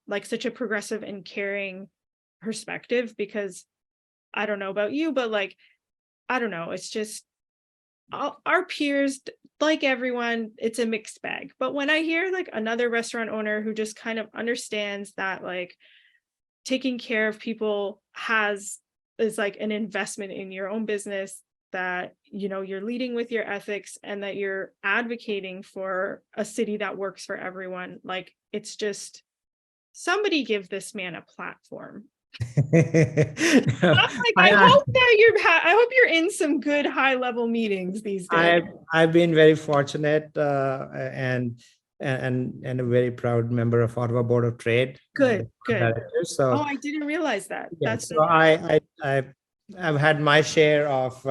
like such a progressive and caring perspective, because I don't know about you, but like, I don't know, it's just our peers, like everyone, it's a mixed bag. But when I hear like another restaurant owner who just kind of understands that like taking care of people is like an investment in your own business, that you're leading with your ethics and that you're advocating for a city that works for everyone, like it's just, somebody give this man a platform. I'm like, I hope that I hope you're in some good high level meetings these days. I've been very fortunate and a very proud member of Ottawa Board of Trade. Good. So I didn't realize that. yeah, so I've had my share of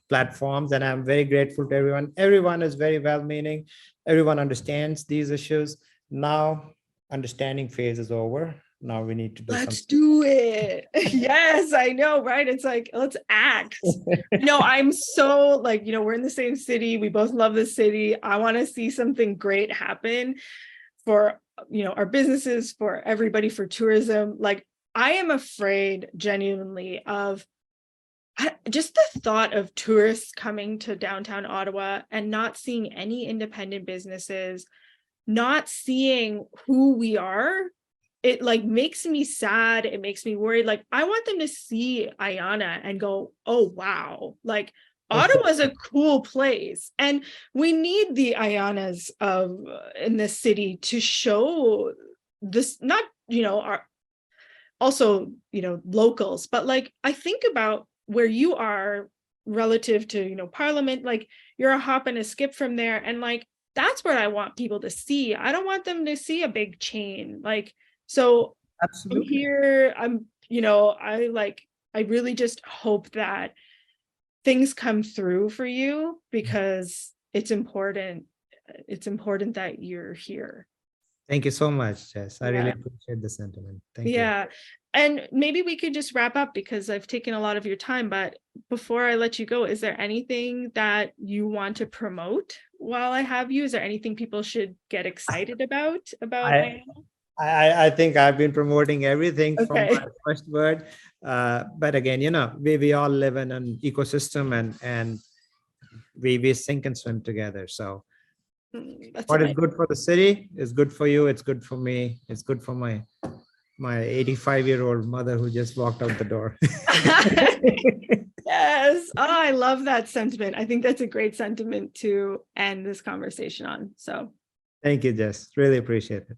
platforms, and I'm very grateful to everyone. Everyone is very well-meaning. Everyone understands these issues. Now, understanding phase is over. Now we need to do Let's something. do it. Yes, I know, right? It's like, let's act. I'm so like, we're in the same city. We both love the city. I want to see something great happen for, our businesses, for everybody, for tourism. Like, I am afraid genuinely of just the thought of tourists coming to downtown Ottawa and not seeing any independent businesses, not seeing who we are. It like makes me sad. It makes me worried. Like, I want them to see Aiana and go, oh, wow, like Ottawa's a cool place. And we need the Aianas in this city to show this, not, our also, locals, but like, I think about where you are relative to, Parliament, like you're a hop and a skip from there. And like, that's what I want people to see. I don't want them to see a big chain. Like, so Absolutely. I'm here, I really just hope that things come through for you, because it's important. It's important that you're here. Thank you so much, Jess. I really appreciate the sentiment. Thank you. Yeah. And maybe we could just wrap up, because I've taken a lot of your time, but before I let you go, is there anything that you want to promote while I have you? Is there anything people should get excited about Aiana? I think I've been promoting everything from my first word. But again, we all live in an ecosystem, and we sink and swim together. So what is good for the city is good for you. It's good for me. It's good for my 85-year-old mother who just walked out the door. Yes. Oh, I love that sentiment. I think that's a great sentiment to end this conversation on. So thank you, Jess. Really appreciate it.